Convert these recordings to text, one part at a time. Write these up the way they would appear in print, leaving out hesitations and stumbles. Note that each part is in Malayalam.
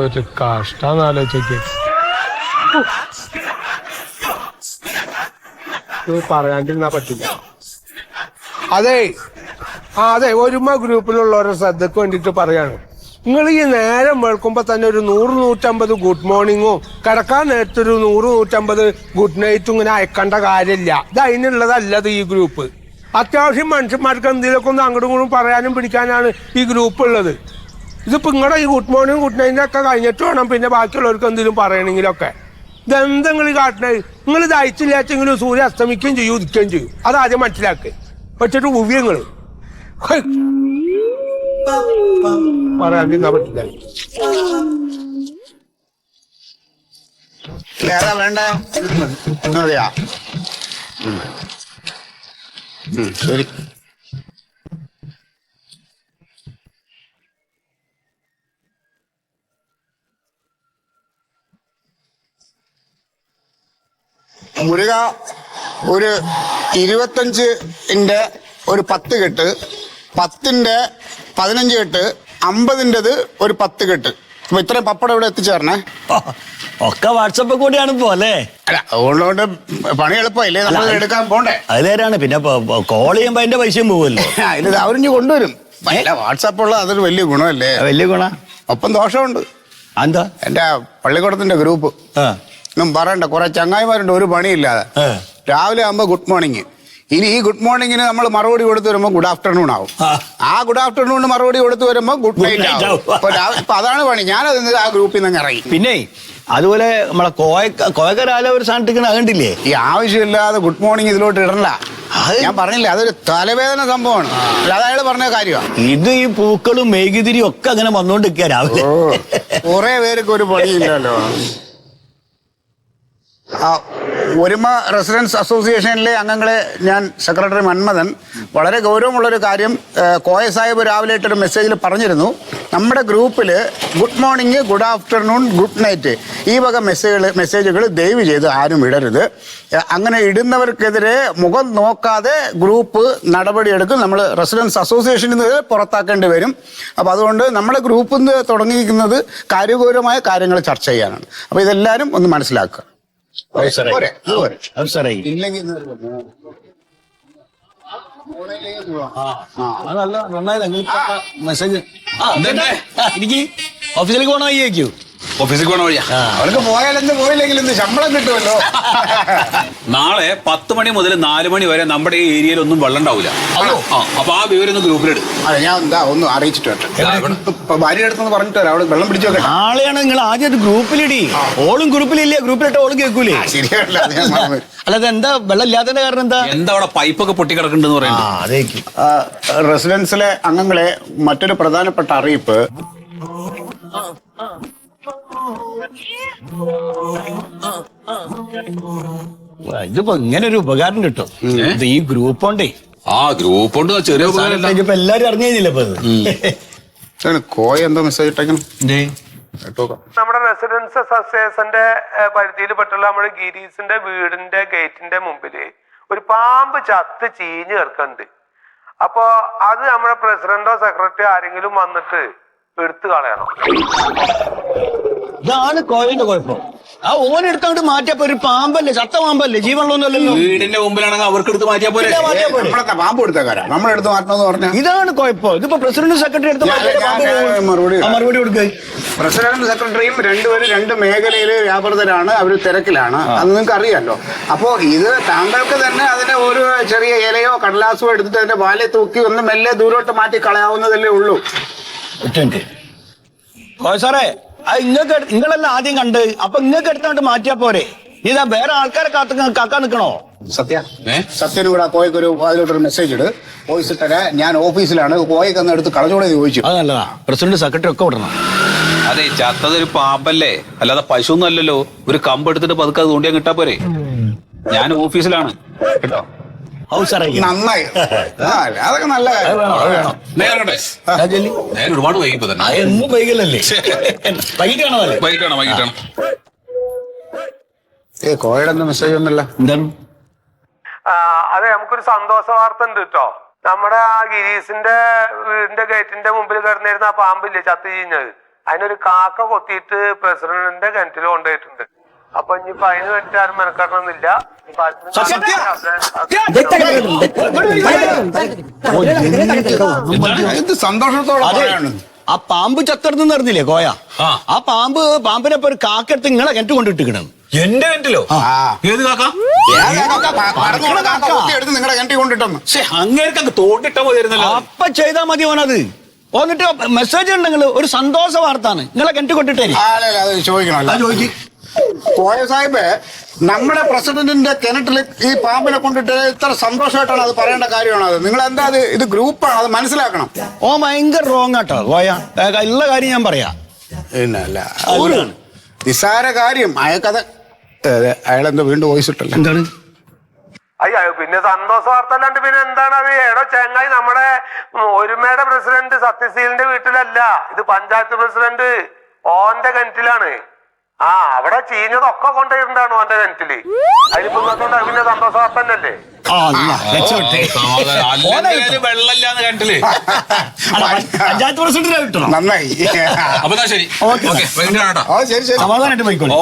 ഒരു കഷ്ടാന്നാലോചിക്ക്. പറയാണ്ടിരുന്നാ പറ്റില്ല. അതെ ഒരുമ ഗ്രൂപ്പിലുള്ളവരുടെ ശ്രദ്ധക്ക് വേണ്ടിട്ട് പറയാണ്. നിങ്ങൾ ഈ നേരം വെളുക്കുമ്പോ തന്നെ ഒരു 100-150 ഗുഡ് മോർണിംഗും കിടക്കാൻ നേരത്തൊരു 100-150 ഗുഡ് നൈറ്റും ഇങ്ങനെ അയക്കേണ്ട കാര്യമില്ല. ഇത് അതിനുള്ളതല്ലത് ഈ ഗ്രൂപ്പ്. അത്യാവശ്യം മനുഷ്യന്മാർക്ക് എന്തെങ്കിലുമൊക്കെ ഒന്ന് അങ്ങോട്ടും ഇങ്ങോട്ടും പറയാനും പിടിക്കാനാണ് ഈ ഗ്രൂപ്പ് ഉള്ളത്. ഇതിപ്പോ നിങ്ങളുടെ ഈ ഗുഡ് മോർണിംഗ് ഗുഡ് നൈറ്റ് ഒക്കെ കഴിഞ്ഞിട്ട് വേണം പിന്നെ ബാക്കിയുള്ളവർക്ക് എന്തെങ്കിലും പറയണമെങ്കിലൊക്കെ. ഇതെന്താ നിങ്ങൾ കാട്ടണത്? നിങ്ങൾ ഇത് അയച്ചില്ലാച്ചെങ്കിലും സൂര്യ അസ്തമിക്കുകയും ചെയ്യും ഉദിക്കുകയും ചെയ്യും. അതാദ്യം മനസ്സിലാക്കുക. വെച്ചിട്ട് ഉവ്യങ്ങള് പറയാണ്ടിരുന്നാ പറ്റില്ല. ഏതാ വേണ്ട? അതെയാ, ശരി. മുരുക ഒരു 25-ന്റെ ഒരു 10 കെട്ട്, 10-ന്റെ 15 കെട്ട്, 50-ന്റേത് ഒരു 10 കെട്ട്. അപ്പൊ ഇത്രയും പപ്പടം ഇവിടെ എത്തിച്ചേർന്നേ. ഒക്കെ വാട്സപ്പ് കൂടിയാണ് ഇപ്പോ അല്ലേ? അല്ല, അതുകൊണ്ട് പണി എളുപ്പമില്ലേ, നമ്മൾ എടുക്കാൻ പോണ്ടേ? അത് നേരാണ്. പിന്നെ കോൾ ചെയ്യുമ്പോ അതിന്റെ പൈസയും പോവല്ലോ. ഇത് അവരിഞ്ഞ് കൊണ്ടുവരും. വാട്സാപ്പുള്ള അതൊരു വലിയ ഗുണമല്ലേ? വലിയ ഗുണ. ഒപ്പം ദോഷമുണ്ട്. എന്താ? എന്റെ പള്ളിക്കൂടത്തിന്റെ ഗ്രൂപ്പ് ഒന്നും പറയണ്ട, കുറെ ചങ്ങായിമാരുണ്ട് ഒരു പണിയില്ലാതെ. രാവിലെ ആകുമ്പോ ഗുഡ് മോർണിംഗ്. ഇനി ഈ ഗുഡ് മോർണിംഗിന് നമ്മൾ മറുപടി കൊടുത്ത് വരുമ്പോ ഗുഡ് ആഫ്റ്റർനൂൺ ആവും. ആ ഗുഡ് ആഫ്റ്റർനൂണിന് മറുപടി കൊടുത്ത് വരുമ്പോ ഗുഡ് നൈറ്റ് ആവും. അപ്പൊ അതാണ് പണി. ഞാനത് ആ ഗ്രൂപ്പിൽ നിന്ന് ഇറങ്ങി. പിന്നെ അതുപോലെ നമ്മളെ കോയക്കരാല ഒരു സാധനം കണ്ടില്ലേ? ഈ ആവശ്യമില്ലാതെ ഗുഡ് മോർണിംഗ് ഇതിലോട്ട് ഇടണ്ട. ഞാൻ പറഞ്ഞില്ലേ, അതൊരു തലവേദന സംഭവമാണ്. അല്ലാതെ അയാൾ പറഞ്ഞ കാര്യമാണ്. ഇത് ഈ പൂക്കളും മെഴുകുതിരിയും ഒക്കെ അങ്ങനെ വന്നോണ്ടിരിക്കുക രാവിലെ. കുറെ പേർക്ക് ഒരു പണിയില്ലല്ലോ. ഒരുമ റെസിഡൻസ് അസോസിയേഷനിലെ അംഗങ്ങളെ ഞാൻ സെക്രട്ടറി മന്മഥൻ, വളരെ ഗൗരവമുള്ളൊരു കാര്യം കോയ സാഹിബ് രാവിലെ ഇട്ടൊരു മെസ്സേജിൽ പറഞ്ഞിരുന്നു. നമ്മുടെ ഗ്രൂപ്പിൽ good morning, good afternoon, good night ഈ വക മെസ്സേജുകൾ ദയവ് ചെയ്ത് ആരും ഇടരുത്. അങ്ങനെ ഇടുന്നവർക്കെതിരെ മുഖം നോക്കാതെ ഗ്രൂപ്പ് നടപടിയെടുക്കും. നമ്മൾ റെസിഡൻസ് അസോസിയേഷനിൽ നിന്ന് പുറത്താക്കേണ്ടി വരും. അപ്പോൾ അതുകൊണ്ട് നമ്മുടെ ഗ്രൂപ്പിൽ നിന്ന് തുടങ്ങിയിരിക്കുന്നത് കാര്യഗൗരവമായ കാര്യങ്ങൾ ചർച്ച ചെയ്യാനാണ്. അപ്പോൾ ഇതെല്ലാവരും ഒന്ന് മനസ്സിലാക്കുക. മെസ്സേജ് ഓഫീസിലേക്ക് പോകണ വഴിയേക്കൂ. ഓഫീസിൽ പോകണ വഴിയാ. അവർക്ക് പോയാലെന്ത് പോയില്ലെങ്കിൽ എന്ത് ശമ്പളം കിട്ടുമല്ലോ. നാളെ 10 മണി മുതൽ 4 മണി വരെ നമ്മുടെ ഈ ഏരിയയിൽ ഒന്നും വെള്ളം ഉണ്ടാവില്ല. അപ്പൊ ആ വിവരം ഒന്ന് ഗ്രൂപ്പിലിടും. അതെ, ഞാൻ എന്താ ഒന്ന് അറിയിച്ചിട്ട് വരട്ടെ. ഭാര്യ അടുത്തെന്ന് പറഞ്ഞിട്ട് അവിടെ വെള്ളം പിടിച്ചു വെക്കട്ടെ. നാളെയാണ് നിങ്ങൾ ആദ്യം ഗ്രൂപ്പിലിടി. ഓളും ഗ്രൂപ്പിലില്ലേ? ഗ്രൂപ്പിലിട്ട് ഓളും കേൾക്കൂലേ? ശരിയല്ല. അല്ലാതെ എന്താ വെള്ളം ഇല്ലാത്തതിന്റെ കാരണം എന്താ അവിടെ പൈപ്പൊക്കെ പൊട്ടിക്കിടക്കുന്നുണ്ടെന്ന് പറയുന്നത്. റെസിഡൻസിലെ അംഗങ്ങളെ മറ്റൊരു പ്രധാനപ്പെട്ട അറിയിപ്പ്. ഇതിപ്പോ ഇങ്ങനെ ഒരു ഉപകാരം കിട്ടും. ഇത് ഈ ഗ്രൂപ്പ് ഉണ്ടേ. ആ ഗ്രൂപ്പ് കൊണ്ട് ചെറിയ ഉപകാരം. ഇപ്പൊ എല്ലാരും അറിഞ്ഞില്ല. കോയ എന്തോ മെസ്സേജ് ഇട്ടേക്കണം. നമ്മുടെ റെസിഡൻസ് അസോസിയേഷന്റെ പരിധിയിൽ പെട്ടുള്ള നമ്മുടെ ഗിരീസിന്റെ വീടിന്റെ ഗേറ്റിന്റെ മുമ്പില് ഒരു പാമ്പ് ചത്ത് ചീഞ്ഞ് കിടക്കുന്നുണ്ട്. അപ്പൊ അത് നമ്മുടെ പ്രസിഡന്റോ സെക്രട്ടറിയോ ആരെങ്കിലും വന്നിട്ട് എടുത്തു കളയണം. ഇതാണ് കോയന്റെ കുഴപ്പം. ആ ഓനെടുത്തോണ്ട് മാറ്റിയപ്പോ ഒരു പാമ്പല്ലേ, ചത്ത പാമ്പല്ലേ, ജീവനുള്ളൊന്നുമല്ലല്ലോ. വീടിന്റെ മുമ്പിലാണെങ്കിൽ അവർക്ക് എടുത്ത് മാറ്റിയാ പോലെ. പാമ്പ് എടുത്തേക്കാരാ നമ്മളെടുത്ത് മാറ്റണമെന്ന് പറഞ്ഞാൽ ഇതാണ് കുഴപ്പം. ഇതിപ്പോ പ്രസിഡന്റ് സെക്രട്ടറി എടുത്ത് മറുപടി കൊടുക്കുക. പ്രസിഡന്റ് സെക്രട്ടറിയും രണ്ടുപേരും 2 മേഖലയിൽ വ്യാപൃതരാണ്. അവർ തിരക്കിലാണ്. അത് നിങ്ങൾക്ക് അറിയാമല്ലോ. അപ്പോ ഇത് താങ്കൾക്ക് തന്നെ അതിനെ ഒരു ചെറിയ ഇലയോ കടലാസോ എടുത്തിട്ട് അതിന്റെ വാലെ തൂക്കി ഒന്ന് മെല്ലെ ദൂരോട്ട് മാറ്റി കളയാവുന്നതല്ലേ ഉള്ളൂ. സാറേ, അത് നിങ്ങളെല്ലാം ആദ്യം കണ്ട് അപ്പൊ നിങ്ങൾക്ക് എടുത്തോണ്ട് മാറ്റിയാ പോരെ? ഇതാ വേറെ ആൾക്കാരെ കാക്കാൻ നിൽക്കണോ? സത്യനും കൂടെ കോയക്കൊരു അതിലോട്ടൊരു മെസ്സേജ് ഇട്. വോയിസ് ഇട്ടേ. ഞാൻ ഓഫീസിലാണ്. കോയക്ക് ഒന്ന് എടുത്ത് കളഞ്ഞോടെ ചോദിച്ചു. അത് നല്ലതാ. പ്രസിഡന്റ് സെക്രട്ടറി ഒക്കെ വിടണം. അതെ, ചത്തതൊരു പാമ്പല്ലേ, അല്ലാതെ പശു ഒന്നും അല്ലല്ലോ. ഒരു കമ്പ് എടുത്തിട്ട് പതുക്കെ അത് കൊണ്ടിയാൻ കിട്ടാ പോരെ. ഞാൻ ഓഫീസിലാണ് കേട്ടോ. നന്നായി. അതൊക്കെ നല്ല ഒരുപാട് വൈകിപ്പോ തന്നെ. എന്നും വൈകലല്ലേ? വൈകിട്ടാണ്. കോയയുടെ മെസ്സേജ് ഒന്നുമില്ല. എന്താണ്? അതെ, നമുക്കൊരു സന്തോഷ വാർത്ത ഉണ്ട് കേട്ടോ. നമ്മുടെ ആ ഗിരീസിന്റെ വീടിന്റെ ഗേറ്റിന്റെ മുമ്പിൽ കിടന്നിരുന്ന ആ പാമ്പില്ലേ ചത്ത് ചീഞ്ഞത്, അതിനൊരു കാക്ക കൊത്തിയിട്ട് പ്രസിഡന്റിന്റെ കിണറ്റിൽ കൊണ്ടുപോയിട്ടുണ്ട്. അപ്പൊ ഇനിയിപ്പോ അതിന് വേണ്ടിട്ട് ആരും മെനക്കെടണമെന്നില്ല. എന്ത് സന്തോഷത്തോടെ പറയാണ്. ആ പാമ്പ് ചത്തെടുത്ത് അറിഞ്ഞില്ലേ കോയ? ആ പാമ്പിനെ ഇപ്പൊ ഒരു കാക്കെടുത്ത് നിങ്ങളെ കിണറ്റ് കൊണ്ടിട്ടിക്കണം. എന്റെ കിണറ്റിലോ? ഏത് കാക്ക? എടുത്ത് നിങ്ങളുടെ കിണറ്റി കൊണ്ടിട്ടെന്ന്. അങ്ങേർക്ക് തോണ്ടിട്ടാ മതിയായിരുന്നല്ലോ. അപ്പൊ ചെയ്താൽ മതി ഓനത്. എന്നിട്ട് മെസ്സേജ് ഉണ്ടെങ്കിൽ ഒരു സന്തോഷ വാർത്താണ് നിങ്ങളെ കിണറ്റ് കൊണ്ടിട്ടേ. അത് ചോദിക്കണമല്ലോ. കോയ സാഹിബ്, നമ്മുടെ പ്രസിഡന്റിന്റെ കിണറ്റിൽ ഈ പാമ്പിനെ കൊണ്ടിട്ട് ഇത്ര സന്തോഷമായിട്ടാണ് അത് പറയേണ്ട കാര്യമാണ്. അത് നിങ്ങൾ എന്താ ഇത് ഗ്രൂപ്പാണ്, അത് മനസ്സിലാക്കണം. ഓ ഭയങ്കര റോങ് ആട്ടോ കോയ. ഉള്ള കാര്യം ഞാൻ പറയാ. പിന്നല്ല ഒരു നിസ്സാര കാര്യം അയാൾക്കത്. അയാളെന്തോ വീണ്ടും വോയിസ് ഇട്ടല്ലോ. എന്താണ്? അയ്യോ, പിന്നെ സന്തോഷ വാർത്ത അല്ലാണ്ട് പിന്നെ എന്താണ് അത്? ഏടോ ചെങ്ങായി, നമ്മുടെ ഒരുമയുടെ പ്രസിഡന്റ് സത്യശീലിന്റെ വീട്ടിലല്ല, ഇത് പഞ്ചായത്ത് പ്രസിഡന്റ് ഓന്റെ കിണറ്റിലാണ്. ആ, അവിടെ ചീഞ്ഞതൊക്കെ കൊണ്ടുപോയിട്ടുണ്ടാണ് ഓന്റെ കിണറ്റില്. അതിലിപ്പോ പിന്നെ സന്തോഷ വാർത്ത തന്നെയല്ലേ? വെള്ളമില്ലാന്ന് കിണറ്റില്. പഞ്ചായത്ത് പ്രസിഡന്റിനെ കിട്ടണം. നന്നായി. അപ്പൊ ശരി, ശരി. സമാധാനമായിട്ട് പോയിക്കോളൂ.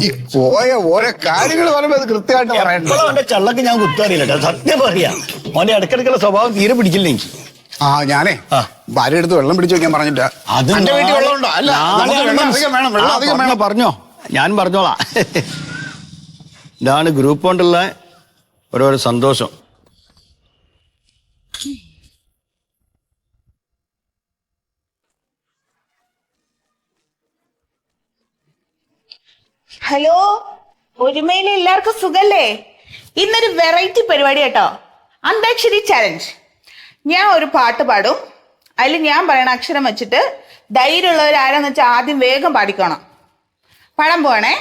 ഈ പോയ ഓരോ കാര്യങ്ങൾ പറയുമ്പോ അത് കൃത്യമായിട്ട് പറയണ്ട. അവന്റെ ചള്ളക്ക് ഞാൻ കുത്തറിയില്ല, സത്യം പറയാ. ഓന്റെ ഇടക്കിടക്കുള്ള സ്വഭാവം തീരെ പിടിക്കില്ല എനിക്ക്. ഞാനേ ഭാര്യ എടുത്ത് വെള്ളം പിടിച്ചു വെക്കാൻ പറഞ്ഞിട്ട്. എന്റെ വീട്ടിൽ വെള്ളമുണ്ടോ? അല്ല, വെള്ളം അധികം വേണം. പറഞ്ഞോ, ഞാൻ പറഞ്ഞോളാം. ഇതാണ് ഗ്രൂപ്പ് കൊണ്ടുള്ള ഓരോരോ സന്തോഷം. ഹലോ, ഒരുമയിലെ എല്ലാവർക്കും സുഖല്ലേ? ഇന്നൊരു വെറൈറ്റി പരിപാടി കേട്ടോ, അന്താക്ഷരി ചാലഞ്ച്. ഞാൻ ഒരു പാട്ട് പാടും, അതിൽ ഞാൻ പറയണ അക്ഷരം വെച്ചിട്ട് ധൈര്യമുള്ളവർ ആരാന്ന് വെച്ചാൽ ആദ്യം വേഗം പാടിക്കണം. പാടാൻ പോവാണേ.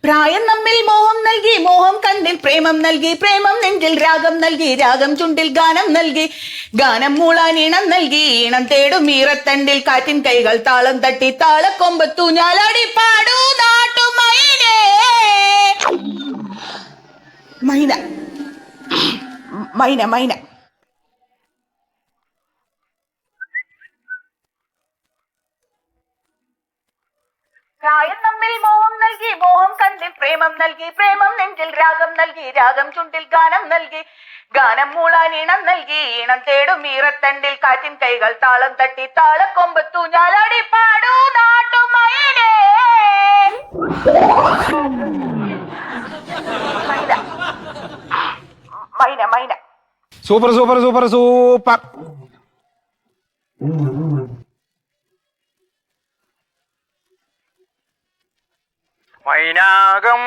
പ്രായം നമ്മിൽ മോഹം നൽകി, മോഹം കണ്ണിൽ പ്രേമം നൽകി, പ്രേമം നെഞ്ചിൽ രാഗം നൽകി, രാഗം ചുണ്ടിൽ ഗാനം നൽകി, ഗാനം മൂളാൻ ഈണം നൽകി, ഈണം തേടും ഈറത്തണ്ടിൽ കാറ്റിൻ കൈകൾ താളം തട്ടി, താളക്കൊമ്പത്തു ഞാലാടി പാടൂ നാട്ടുമൈനേ. മൈന മൈന മൈന പ്രായം നമ്മിൽ മോഹം നൽകി, മോഹം കണ്ണിൽ പ്രേമം നൽകി, പ്രേമം നെഞ്ചിൽ രാഗം നൽകി, രാഗം ചുണ്ടിൽ ഗാനം നൽകി, ഗാനം മൂളാൻ ഈണം നൽകി, ഈണം തേടും ഈറത്തണ്ടിൽ കാറ്റിൻ കൈകൾ താളം തട്ടി, താളക്കൊമ്പത്തു ഞാലാടി പാടൂ നാട്ടുമൈനേ. മൈന മൈന. Super super super super. Mainakam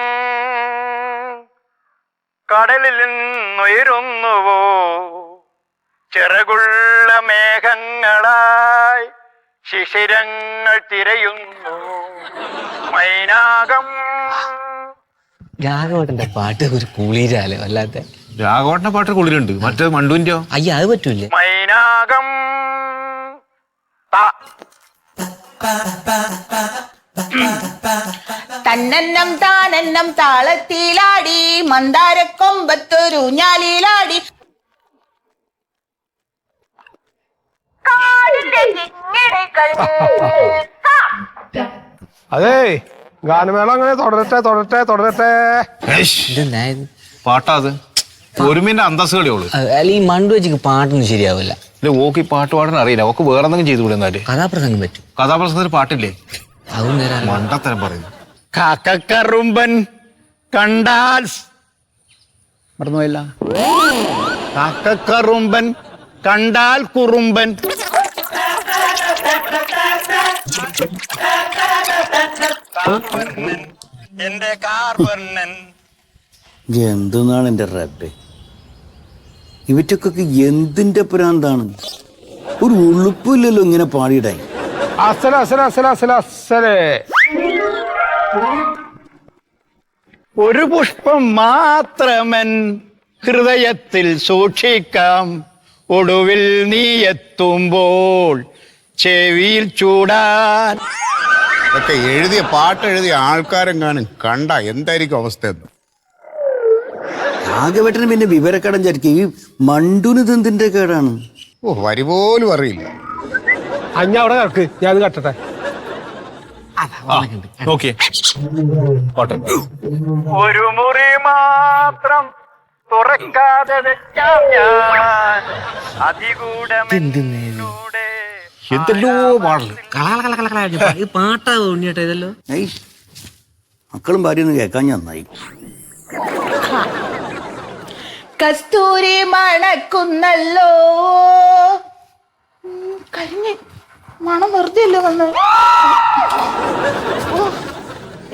കടലിൽ നിന്നുയരുന്നുവോ, ചിറകുള്ള മേഘങ്ങളായി ശിശിരങ്ങൾ തിരയുന്നു. മൈനാകം. രാഘവട്ടന്റെ പാട്ട് ഒരു കുളിരാലോ അല്ലാത്ത. രാഘവട്ടന്റെ പാട്ട് കുളിരുണ്ട്, മറ്റേ മണ്ടുവിന്റെയോ? അയ്യ, അത് പറ്റൂല. മൈനാകം. തന്നന്നം താനന്നം താളത്തിലാടി, മന്ദാരക്കൊമ്പത്തൊരു ഞാലിലാടി, അതെ, ഗാനമേള അങ്ങനെ തുടരട്ടെ. പാട്ടാ അത്? ഒരുമിന്റെ അന്തസ്സുകളിയോള്. അല്ല, ഈ മണ്ടു വെച്ചിക്ക് പാട്ടൊന്നും ശരിയാവില്ല. ഓക്ക് ഈ പാട്ട് പാടാൻ അറിയില്ല. ഓക്ക് വേറെ എന്തെങ്കിലും ചെയ്തു വിടുന്നാല്. കഥാപ്രസംഗം പറ്റും. കഥാപ്രസംഗത്തിന് പാട്ടില്ലേ? അതും നേരം മണ്ടത്തരം പറയുന്നു. കാക്കക്കറുമ്പൻ കണ്ടാൽ മറന്നുപോയില്ല. കാക്കക്കറുമ്പൻ കണ്ടാൽ കുറുമ്പൻ. എന്റെ കാർബണ്ണൻ. എന്തെന്നാണ് എന്റെ റബ്ബേ, ഇവറ്റൊക്കെ എന്തിന്റെ പ്രാന്താണ്? ഒരു ഉളുപ്പില്ലല്ലോ ഇങ്ങനെ പാടിയിടാൻ. അസലേ. ഒരു പുഷ്പം മാത്രമൻ ഹൃദയത്തിൽ സൂക്ഷിക്കാം, ഒടുവിൽ നീ എത്തുമ്പോൾ ചെവിയിൽ ചൂടാൻ. ഇതൊക്കെ എഴുതിയ പാട്ട് എഴുതിയ ആൾക്കാരും കാണും, കണ്ട എന്തായിരിക്കും അവസ്ഥ എന്ന്. രാഘവേട്ടന് പിന്നെ വിവരക്കടം ചരിക്കും. ഈ മണ്ടുന് ഇതെന്തിന്റെ കേടാണ്? ഓ വരി പോലും അറിയില്ല. അഞ്ഞ അവിടെ കിടക്ക്, ഞാൻ അത് കട്ടട്ടെ. ഓക്കെ പോട്ടെ. ഒരു മുറി മാത്രം തുറക്കാതെ വെച്ചാം ഞാൻ അതികൂടമെന്നൂടെ എന്തെല്ലോ പാടല്. ഇത് പാട്ടാ ഉണ്ണിയേട്ടാ ഇതല്ലോ. ഐ, മക്കളും ഭാര്യയൊന്നും കേൾക്കാൻ നന്നായി. കസ്തൂരി മണക്കുന്നല്ലോ. കഴിഞ്ഞ് മണം വെറുതെ അല്ലേ വന്ന്. ഓ,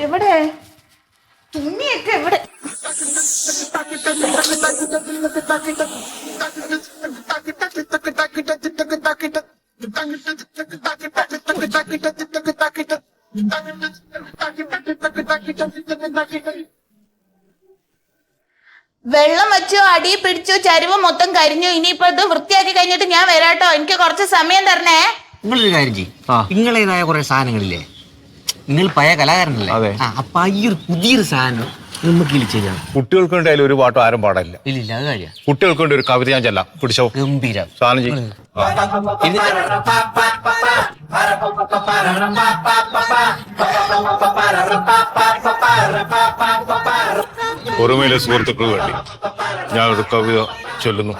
എവിടെ തുണിയൊക്കെ എവിടെ? വെള്ളം വെച്ചു, അടി പിടിച്ചു, ചരിവ് മൊത്തം കരിഞ്ഞു. ഇനിയിപ്പോ ഇത് വൃത്തിയാക്കി കഴിഞ്ഞിട്ട് ഞാൻ വരാട്ടോ. എനിക്ക് കുറച്ച് സമയം തരണേ. നിങ്ങളൊരു കാര്യം ചെയ്യും, നിങ്ങളേതായ കുറെ സാധനങ്ങളില്ലേ, നിങ്ങൾ പഴയ കലാകാരനല്ലേ? അതെ. അപ്പൊ ഈ ഒരു പുതിയൊരു സാധനം നമുക്ക് ചെയ്യണം. കുട്ടികൾക്ക് വേണ്ടി അതിൽ ഒരു പാട്ടും ആരും പാടില്ല. ഇല്ലില്ല, അത് കാര്യം കുട്ടികൾക്ക് വേണ്ടി ഒരു കവിത ഞാൻ ചെല്ലാം. പിടിച്ചോ, ഗംഭീരം സാധനം ചെയ്യും. ഒരുമയിലെ സുഹൃത്തുക്കൾക്ക് വേണ്ടി ഞാൻ ഒരു കവിത ചൊല്ലുന്നു.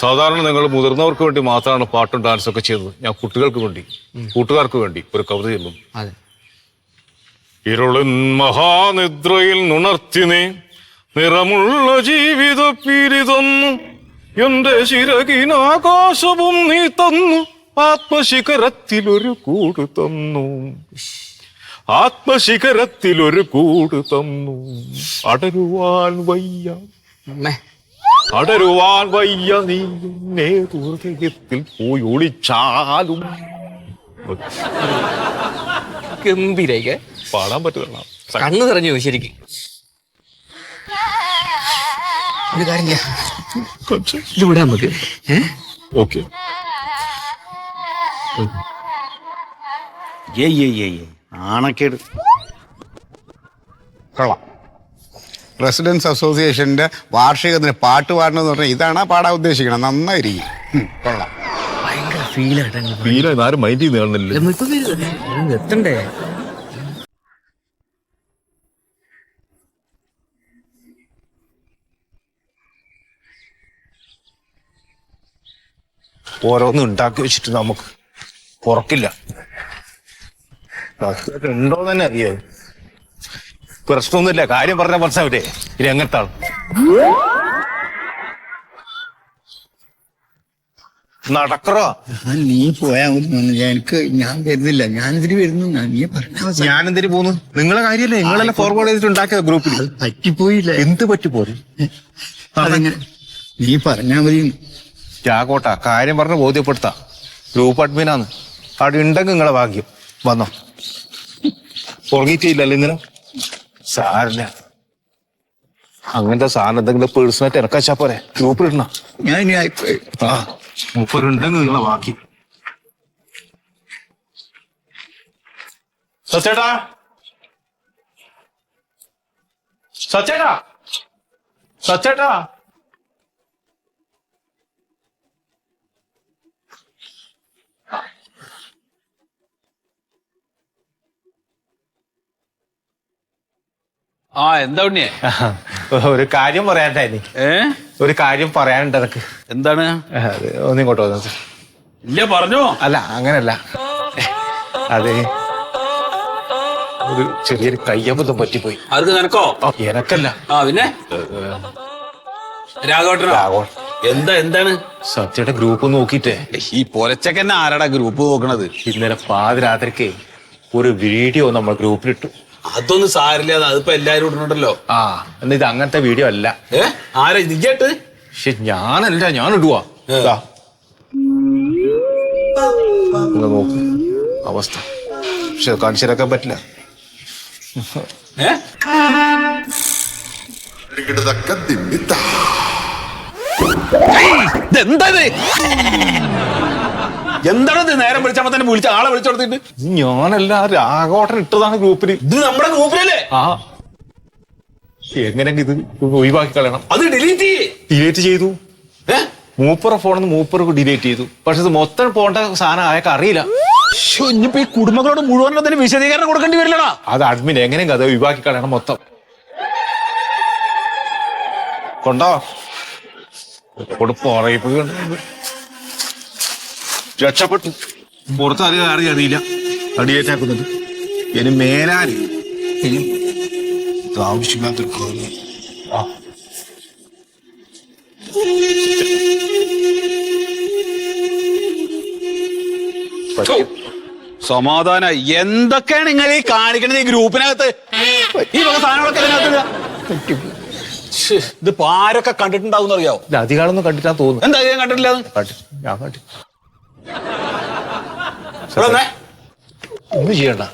സാധാരണ നിങ്ങൾ മുതിർന്നവർക്ക് വേണ്ടി മാത്രമാണ് പാട്ടും ഡാൻസും ഒക്കെ ചെയ്തത്. ഞാൻ കുട്ടികൾക്ക് വേണ്ടി, കൂട്ടുകാർക്ക് വേണ്ടി ഒരു കവിത ചൊല്ലുന്നു. അതെ. ഇരുളിൻ മഹാനിദ്രയിൽ നുണർത്തിനെ നിറമുള്ള ജീവിത പീരി തന്നു. എന്റെ ശിരകിനാകാശവും നീ തന്നു. ആത്മശിഖരത്തിലൊരു കൂട് തന്നു. ആത്മശിഖരത്തിലൊരു കൂട് തന്നു. അടരുവാൻ വയ്യ, അടരുവാൻ വയ്യ, നീ എന്നെ ഹൃദയത്തിൽ പോയി ഒളിച്ചാലും. ഗംഭീരയ്ക്ക് പാടാൻ പറ്റുന്ന കണ്ണു നിറഞ്ഞു ശരിക്കും. ഒരു കാര്യം ചെയ്യാം, ഇത് വിടാം നമുക്ക്. ഓക്കെ. ആണക്കേട്. കൊള്ളാം. റെസിഡൻസ് അസോസിയേഷന്റെ വാർഷികത്തിന് പാട്ട് പാടണമെന്ന് പറഞ്ഞാൽ ഇതാണ് പാടാൻ ഉദ്ദേശിക്കണം. നന്നായിരിക്കും. കൊള്ളാം. ഭയങ്കര ഫീലായിട്ട് ഫീലായി ആരും മൈൻഡ് ചെയ്യുന്ന കാണുന്നില്ല. എത്തണ്ടേ? ഓരോന്നും ഉണ്ടാക്കി വെച്ചിട്ട് നമുക്ക് ഉറക്കില്ല. ഉണ്ടോ തന്നെ അറിയോ? പ്രശ്നമൊന്നുമില്ല, കാര്യം പറഞ്ഞ മനസ്സിലാവില്ലേ? ഇനി എങ്ങനത്തെ ആൾ നടക്കറോ? നീ പോയാ എനിക്ക് ഞാൻ വരുന്നില്ല. ഞാനിതിന് വരുന്നു. നീ പറഞ്ഞ ഞാനെന്തിനു പോന്നു? നിങ്ങളെ കാര്യമല്ലേ, നിങ്ങളെല്ലാം ഫോർവേഡ് ചെയ്തിട്ട് ഉണ്ടാക്കിയ ഗ്രൂപ്പിൽ. പറ്റിപ്പോയില്ല. എന്ത് പറ്റിപ്പോയി? അതെങ്ങനെ? നീ പറഞ്ഞാ മതി. ചാകോട്ട കാര്യം പറഞ്ഞ് ബോധ്യപ്പെടുത്താം. ഗ്രൂപ്പ് അഡ്മിനാന്ന്. അവിടെ ഉണ്ടെങ്കിൽ നിങ്ങളെ ഭാഗ്യം. വന്നോ, ഉറങ്ങിയിട്ടില്ലല്ലോ ഇന്നലെ. സാരില്ല, അങ്ങനത്തെ സാധനം എന്തെങ്കിലും പേഴ്സണായിട്ട് ഇറക്കാച്ചാ പോരെ. ഗ്രൂപ്പിൽ ഇടണ. ഞാൻ ഇനി ആയിപ്പോയി. ആ, മുപ്പരുണ്ടെങ്കിൽ നിങ്ങളെ ഭാഗ്യം. സച്ചേട്ടാ, സച്ചേട്ടാ, സച്ചേട്ടാ. ആ എന്താ ഉണ്ണിയെ? ഒരു കാര്യം പറയാനുണ്ടായി. ഒരു കാര്യം പറയാനുണ്ട് എനക്ക്. എന്താണ്? ഒന്നിങ്ങോട്ട് വന്നത്. ഇല്ല പറഞ്ഞോ. അല്ല അങ്ങനല്ല, അതെ ഒരു ചെറിയൊരു കയ്യബദ്ധം പറ്റിപ്പോയി. അത് നിനക്കോ? എനക്കല്ല. ആ പിന്നെ രാഘവട്ടനോ? എന്താണ്? സത്യയുടെ ഗ്രൂപ്പ് നോക്കിട്ടേ ഈ പൊലച്ചക്കന്നെ ആരാടാ ഗ്രൂപ്പ് നോക്കണത്? ഇന്നലെ പാതിരാത്രിക്ക് ഒരു വീഡിയോ നമ്മൾ ഗ്രൂപ്പിലിട്ടു. അതൊന്നും സാരില്ല, അതിപ്പോ എല്ലാരും ഇടുന്നുണ്ടല്ലോ. ആ, എന്നാ ഇത് അങ്ങനത്തെ വീഡിയോ അല്ല. ആരാ നിജട്ട്? പക്ഷെ ഞാനല്ല, ഞാൻ ഇടുവാ. നോക്ക് അവസ്ഥ. പക്ഷെ കാണിച്ചിരക്കാൻ പറ്റില്ല. എന്താണത്? നേരം വിളിച്ചപ്പോ തന്നെ വിളിച്ച ആളെ വിളിച്ചോടത്തിട്ട്. ഞാനല്ല, രാഘവട്ടൻ ഇട്ടതാണ് ഗ്രൂപ്പിൽ. ഇത് നമ്മുടെ ഗ്രൂപ്പിലല്ലേ? ആ, എങ്ങനെയെങ്കിൽ ഇത് ഒഴിവാക്കി കളയണം. അത് ഡിലീറ്റ് ഡിലീറ്റ് ചെയ്തു. മൂപ്പറ ഫോണെന്ന് മൂപ്പർക്ക് ഡിലീറ്റ് ചെയ്തു. പക്ഷെ ഇത് മൊത്തം പോകേണ്ട സാധനം അയാൾക്ക് അറിയില്ല. ഇനിയിപ്പോ ഈ കുടുംബങ്ങളോട് മുഴുവൻ അതിന് വിശദീകരണം കൊടുക്കേണ്ടി വരില്ലടാ. അത് അഡ്മിൻ എങ്ങനെയെങ്കിലും അത് ഒഴിവാക്കി കളയണം മൊത്തം. കൊണ്ടോ രക്ഷപ്പെട്ടു. പുറത്ത് അറിയില്ല ഡിലീറ്റ് ആക്കുന്നത്. ഇനി മേലാൽ ആവശ്യമില്ലാത്തൊരു സമാധാന എന്തൊക്കെയാണ് നിങ്ങൾ ഈ കാണിക്കുന്നത് ഈ ഗ്രൂപ്പിനകത്ത്? ഈ വക സാധനങ്ങളൊക്കെ ഇതിനകത്ത് ഇതിപ്പോ ആരൊക്കെ കണ്ടിട്ടുണ്ടാവും അറിയാവോ? അധികാരമൊന്നും കണ്ടിട്ടാ തോന്നുന്നു. എന്താ ഞാൻ കണ്ടിട്ടില്ല. ഞാൻ കണ്ടി ഒന്നും ചെയ്യണ്ട,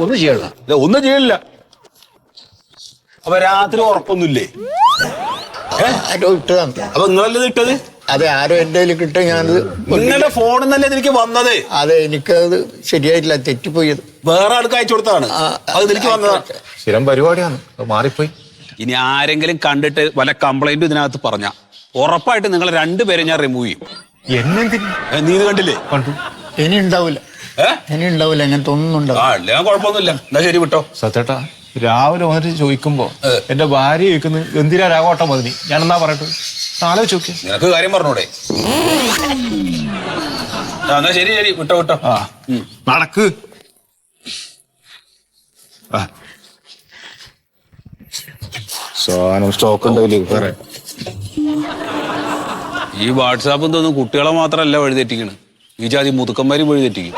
ഒന്നും ചെയ്യണ്ട, ഒന്നും ചെയ്യില്ല. അപ്പൊ രാത്രി ഉറപ്പൊന്നുമില്ലേ? ആരോ ഇട്ടതാണ്. അപ്പൊ നിങ്ങളല്ലേ ഇട്ടത്? അതെ, ആരോ എന്റെ കയ്യിൽ കിട്ട ഞാനത് നിങ്ങളുടെ ഫോണിൽ നിന്നല്ലേ എനിക്ക് വന്നത്? അതെ, എനിക്കത് ശരിയായിട്ടില്ല, തെറ്റിപ്പോയത്. വേറെ ആൾക്ക് അയച്ചു കൊടുത്താണ്. അത് എനിക്ക് വന്നതാണ്. സ്ഥിരം പരിപാടിയാണ്, മാറിപ്പോയി. ഇനി ആരെങ്കിലും കണ്ടിട്ട് വല്ല കംപ്ലൈന്റും ഇതിനകത്ത് പറഞ്ഞ ഉറപ്പായിട്ട് നിങ്ങൾ രണ്ടുപേരെ ഞാൻ റിമൂവ് ചെയ്യും. എന്നെന്തിന്? നീ ഇത് കണ്ടില്ലേ? കണ്ടു. ഇനി ഉണ്ടാവില്ല, ഇനി ഉണ്ടാവില്ല, അങ്ങനത്തെ ഒന്നും ഉണ്ടാവില്ല. ഞാൻ കുഴപ്പമൊന്നുമില്ല. എന്നാ ശരി വിട്ടോ. സത്യേട്ടാ, രാവിലെ വന്നിട്ട് ചോദിക്കുമ്പോ എന്റെ ഭാര്യ ചോദിക്കുന്നത് എന്തിനാ രാഘവട്ടം മതി? ഞാൻ എന്നാ പറയട്ടെ, ആലോചിച്ച് നോക്കി. നിനക്ക് കാര്യം പറഞ്ഞൂടെ? എന്നാ ശരി ശരി വിട്ടോ വിട്ടോ. നടക്ക്. സാധനം സ്റ്റോക്ക് ഉണ്ടല്ലേ? ഈ വാട്സാപ്പ് തോന്നുന്നു കുട്ടികളെ മാത്രമല്ല വഴിതെറ്റിക്കണ്, ഈ ജാതി മുതുക്കന്മാരും വഴിതെറ്റിക്കും.